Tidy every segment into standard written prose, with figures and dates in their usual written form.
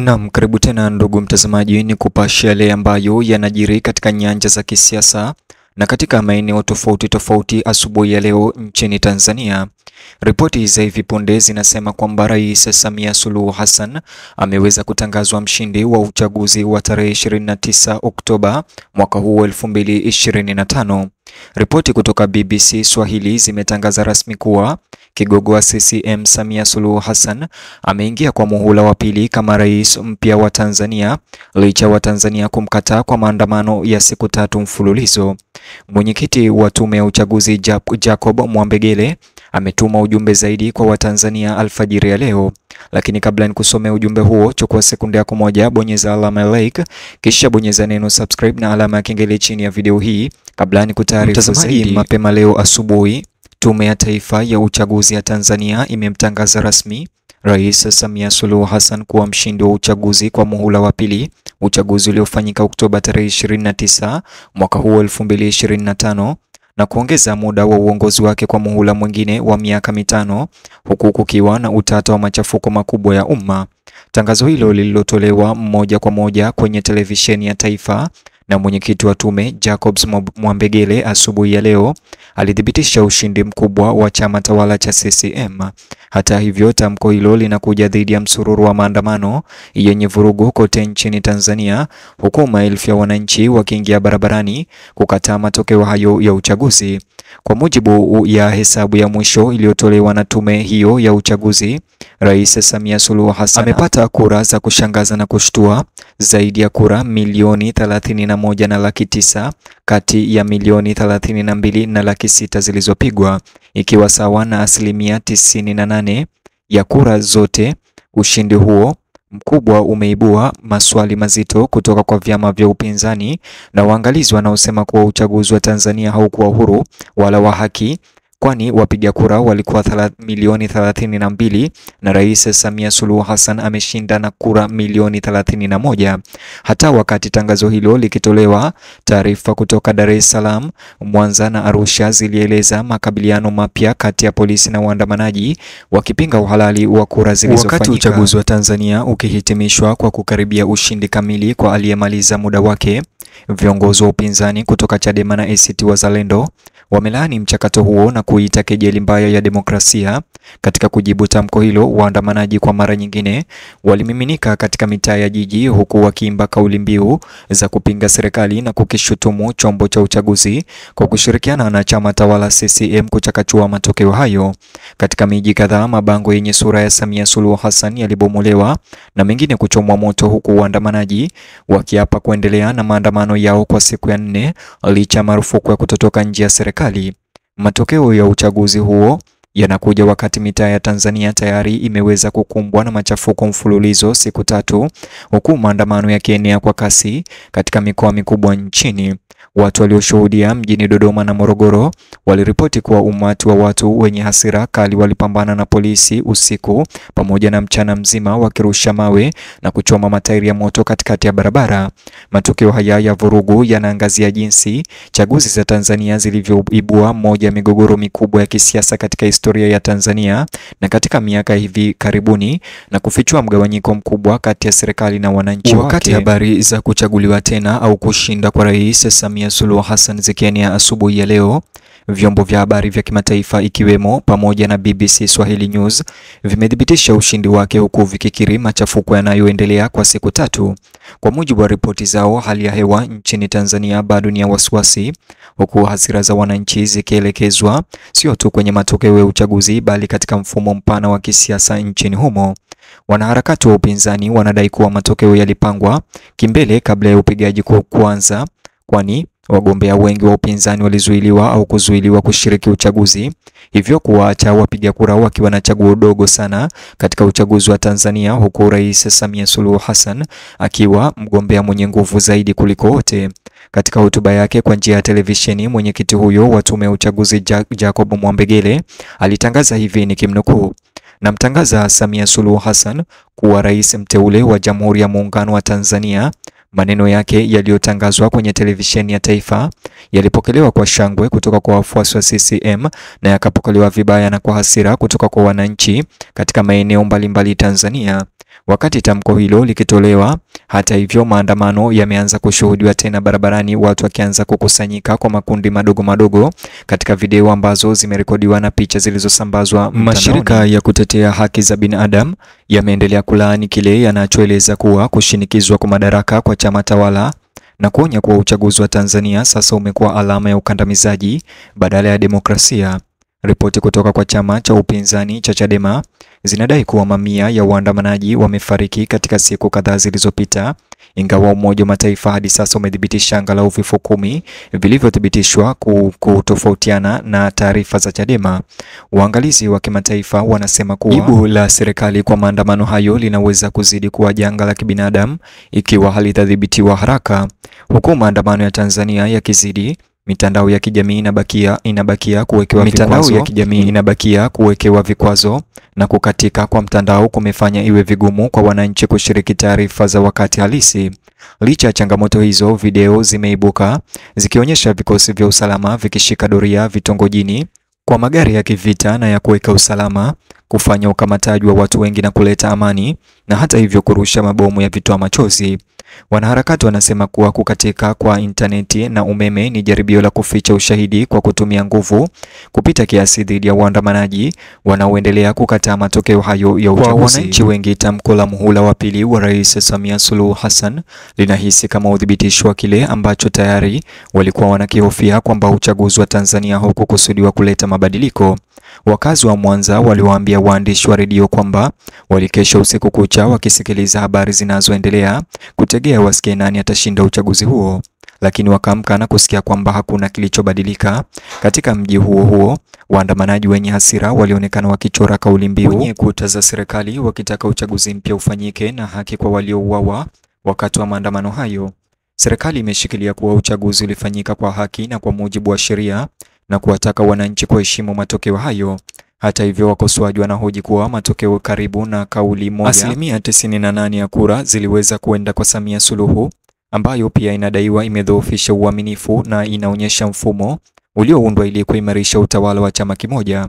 Naam, karibu tena ndugu mtazamaji, ni kupasha yale ambayo yanajiri katika nyanja za kisiasa na katika maeneo tofauti tofauti asubuhi ya leo nchini Tanzania. Ripoti za hivi punde zinasema kwamba Rais Samia Suluhu Hassan ameweza kutangazwa mshindi wa uchaguzi wa tarehe 29 Oktoba mwaka huu 2025. Ripoti kutoka BBC Swahili zimetangaza rasmi kuwa kigogo wa CCM Samia Suluhu Hassan ameingia kwa muhula wa pili kama rais mpya wa Tanzania licha wa Tanzania kumkataa kwa maandamano ya siku 3 mfululizo. Mwenyekiti wa tume ya uchaguzi Jacob Mwambegele ametuma ujumbe zaidi kwa Watanzania alfajiri ya leo. Lakini kabla nikusomea ujumbe huo, chukua sekunde yako moja, bonyeza alama ya like, kisha bonyeza neno subscribe na alama ya kengele chini ya video hii kabla nikutaarifu zaidi. Mapema leo asubuhi, Tume ya Taifa ya Uchaguzi ya Tanzania imemtangaza rasmi Rais Samia Suluhu Hassan kuwa mshindi wa uchaguzi kwa muhula wa pili, uchaguzi uliofanyika Oktoba tarehe 29 mwaka huu 2025 na kuongeza muda wa uongozi wake kwa muhula mwingine wa miaka 5 huku kukiwa na utata wa machafuko makubwa ya umma. Tangazo hilo lililotolewa moja kwa moja kwenye televisheni ya taifa na mwenyekiti wa tume Jacob Mwambegele asubuhi ya leo alithibitisha ushindi mkubwa wa chama tawala cha CCM. Hata hivyo, tamko hilo linakuja dhidi ya msururu wa maandamano yenye vurugu kote nchini Tanzania, huku maelfu ya wananchi wakiingia barabarani kukataa matokeo hayo ya uchaguzi. Kwa mujibu ya hesabu ya mwisho iliyotolewa na tume hiyo ya uchaguzi, Rais Samia Suluhu Hassan amepata kura za kushangaza na kushtua, zaidi ya kura milioni 31 na laki 9 kati ya milioni 32 na laki 6 zilizopigwa, ikiwa sawa na asilimia 98 ya kura zote. Ushindi huo mkubwa umeibua maswali mazito kutoka kwa vyama vya upinzani na waangalizi wanaosema kuwa uchaguzi wa Tanzania haukuwa huru wala wa haki, kwani wapiga kura walikuwa milioni 32 na Rais Samia Suluhu Hassan ameshinda na kura milioni 31. Hata wakati tangazo hilo likitolewa, taarifa kutoka Dar es Salaam, Mwanza na Arusha zilieleza makabiliano mapya kati ya polisi na waandamanaji wakipinga uhalali wa kura zilizofanyika. Wakati uchaguzi wa Tanzania ukihitimishwa kwa kukaribia ushindi kamili kwa aliyemaliza muda wake, viongozi wa upinzani kutoka Chadema na ACT Wazalendo wamelaani mchakato huo na kuita kejeli mbaya ya demokrasia. Katika kujibu tamko hilo, waandamanaji kwa mara nyingine walimiminika katika mitaa ya jiji huku wakiimba kauli mbiu za kupinga serikali na kukishutumu chombo cha uchaguzi kwa kushirikiana na chama tawala CCM kuchakachua matokeo hayo. Katika miji kadhaa, mabango yenye sura ya Samia Suluhu Hassan yalibomolewa na mengine kuchomwa moto, huku waandamanaji wakiapa kuendelea na maandamano yao kwa siku ya 4 licha marufuku ya kutotoka nje ya serikali. Matokeo ya uchaguzi huo yanakuja wakati mitaa ya Tanzania tayari imeweza kukumbwa na machafuko mfululizo siku 3, huku maandamano yakienea kwa kasi katika mikoa mikubwa nchini. Watu walioshuhudia mjini Dodoma na Morogoro waliripoti kuwa umati wa watu wenye hasira kali walipambana na polisi usiku pamoja na mchana mzima, wakirusha mawe na kuchoma matairi ya moto katikati ya barabara. Matokeo haya ya vurugu yanaangazia jinsi chaguzi za Tanzania zilivyoibua moja ya migogoro mikubwa ya kisiasa katika historia ya Tanzania na katika miaka hivi karibuni, na kufichua mgawanyiko mkubwa kati ya serikali na wananchi. Wakati habari za kuchaguliwa tena au kushinda kwa Rais Samia Suluhu Hassan zikienea asubuhi ya leo, vyombo vya habari vya kimataifa ikiwemo pamoja na BBC Swahili News vimethibitisha ushindi wake, huku vikikiri machafuko yanayoendelea kwa siku 3. Kwa mujibu wa ripoti zao, hali ya hewa nchini Tanzania bado ni ya wasiwasi, huku hasira za wananchi zikielekezwa sio tu kwenye matokeo ya uchaguzi bali katika mfumo mpana wa kisiasa nchini humo. Wanaharakati wa upinzani wanadai kuwa matokeo yalipangwa kimbele kabla ya upigaji kuanza, kwani wagombea wengi wa upinzani walizuiliwa au kuzuiliwa kushiriki uchaguzi, hivyo kuwaacha wapiga kura wakiwa na chaguo dogo sana katika uchaguzi wa Tanzania, huku Rais Samia Suluhu Hassan akiwa mgombea mwenye nguvu zaidi kuliko wote. Katika hotuba yake kwa njia ya televisheni, mwenyekiti huyo wa tume ya uchaguzi Jacob Mwambegele alitangaza hivi, nikimnukuu: "Namtangaza Samia Suluhu Hassan kuwa rais mteule wa Jamhuri ya Muungano wa Tanzania, Maneno yake yaliyotangazwa kwenye televisheni ya taifa yalipokelewa kwa shangwe kutoka kwa wafuasi wa CCM na yakapokelewa vibaya na kwa hasira kutoka kwa wananchi katika maeneo mbalimbali Tanzania. Wakati tamko hilo likitolewa, hata hivyo, maandamano yameanza kushuhudiwa tena barabarani, watu wakianza kukusanyika kwa makundi madogo madogo katika video ambazo zimerekodiwa na picha zilizosambazwa mtandaoni. Mashirika ya kutetea haki za binadamu yameendelea kulaani kile yanachoeleza kuwa kushinikizwa kwa madaraka kwa chama tawala na kuonya kuwa uchaguzi wa Tanzania sasa umekuwa alama ya ukandamizaji badala ya demokrasia. Ripoti kutoka kwa chama cha upinzani cha Chadema zinadai kuwa mamia ya waandamanaji wamefariki katika siku kadhaa zilizopita, ingawa Umoja wa Mataifa hadi sasa umethibitisha angalau vifo 10 vilivyothibitishwa kutofautiana na taarifa za Chadema. Waangalizi wa kimataifa wanasema kuwa jibu la serikali kwa maandamano hayo linaweza kuzidi kuwa janga la kibinadamu ikiwa halitadhibitiwa haraka. Huku maandamano ya Tanzania yakizidi, mitandao ya kijamii inabakia kuwekewa vikwazo na kukatika kwa mtandao kumefanya iwe vigumu kwa wananchi kushiriki taarifa za wakati halisi. Licha ya changamoto hizo, video zimeibuka zikionyesha vikosi vya usalama vikishika doria vitongojini kwa magari ya kivita na ya kuweka usalama, kufanya ukamataji wa watu wengi na kuleta amani, na hata hivyo kurusha mabomu ya vitoa machozi. Wanaharakati wanasema kuwa kukatika kwa interneti na umeme ni jaribio la kuficha ushahidi kwa kutumia nguvu kupita kiasi dhidi ya waandamanaji wanaoendelea kukataa matokeo hayo ya uchaguzi. Kwa wananchi wengi, tamko la muhula wa pili wa Rais Samia Suluhu Hassan linahisi kama udhibitisho wa kile ambacho tayari walikuwa wanakihofia, kwamba uchaguzi wa Tanzania hukukusudiwa kuleta mabadiliko. Wakazi wa Mwanza waliwaambia waandishi wa redio kwamba walikesha usiku kucha wakisikiliza habari zinazoendelea kutegea wasikie nani atashinda uchaguzi huo, lakini wakaamka na kusikia kwamba hakuna kilichobadilika. Katika mji huo, waandamanaji wenye hasira walionekana wakichora kauli mbiu kwenye kuta za serikali wakitaka uchaguzi mpya ufanyike na haki kwa waliouawa wakati wa maandamano hayo. Serikali imeshikilia kuwa uchaguzi ulifanyika kwa haki na kwa mujibu wa sheria na kuwataka wananchi kuheshimu matokeo hayo. Hata hivyo, wakosoaji wanahoji kuwa matokeo karibu na kauli moja, asilimia 98 ya kura ziliweza kuenda kwa Samia Suluhu, ambayo pia inadaiwa imedhoofisha uaminifu na inaonyesha mfumo ulioundwa ili kuimarisha utawala wa chama kimoja.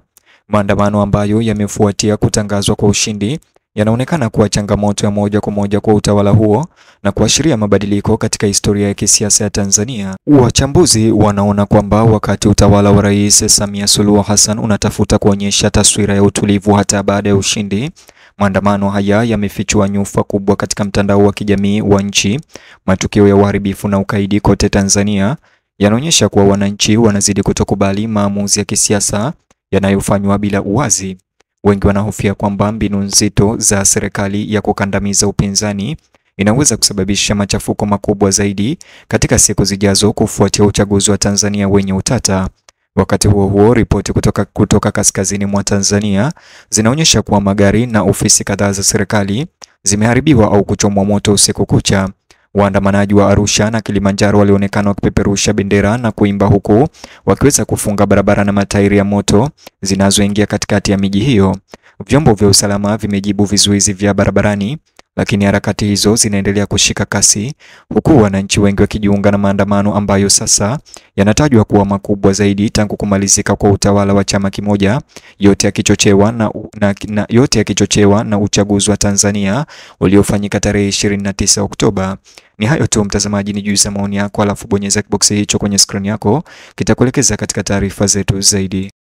Maandamano ambayo yamefuatia kutangazwa kwa ushindi yanaonekana kuwa changamoto ya moja kwa moja kwa utawala huo na kuashiria mabadiliko katika historia ya kisiasa ya Tanzania. Wachambuzi wanaona kwamba wakati utawala wa Rais Samia Suluhu Hassan unatafuta kuonyesha taswira ya utulivu hata baada ya ushindi, maandamano haya yamefichua nyufa kubwa katika mtandao wa kijamii wa nchi. Matukio ya uharibifu na ukaidi kote Tanzania yanaonyesha kuwa wananchi wanazidi kutokubali maamuzi ya kisiasa yanayofanywa bila uwazi. Wengi wanahofia kwamba mbinu nzito za serikali ya kukandamiza upinzani inaweza kusababisha machafuko makubwa zaidi katika siku zijazo kufuatia uchaguzi wa Tanzania wenye utata. Wakati huo, ripoti kutoka kaskazini mwa Tanzania zinaonyesha kuwa magari na ofisi kadhaa za serikali zimeharibiwa au kuchomwa moto usiku kucha. Waandamanaji wa Arusha na Kilimanjaro walionekana wakipeperusha bendera na kuimba, huku wakiweza kufunga barabara na matairi ya moto zinazoingia katikati ya miji hiyo. Vyombo vya usalama vimejibu vizuizi vya barabarani, lakini harakati hizo zinaendelea kushika kasi, huku wananchi wengi wakijiunga na maandamano ambayo sasa yanatajwa kuwa makubwa zaidi tangu kumalizika kwa utawala wa chama kimoja, yote yakichochewa na uchaguzi wa Tanzania uliofanyika tarehe 29 Oktoba. Ni hayo tu mtazamaji, ni juza maoni yako, alafu bonyeza box hicho kwenye screen yako, kitakuelekeza katika taarifa zetu zaidi.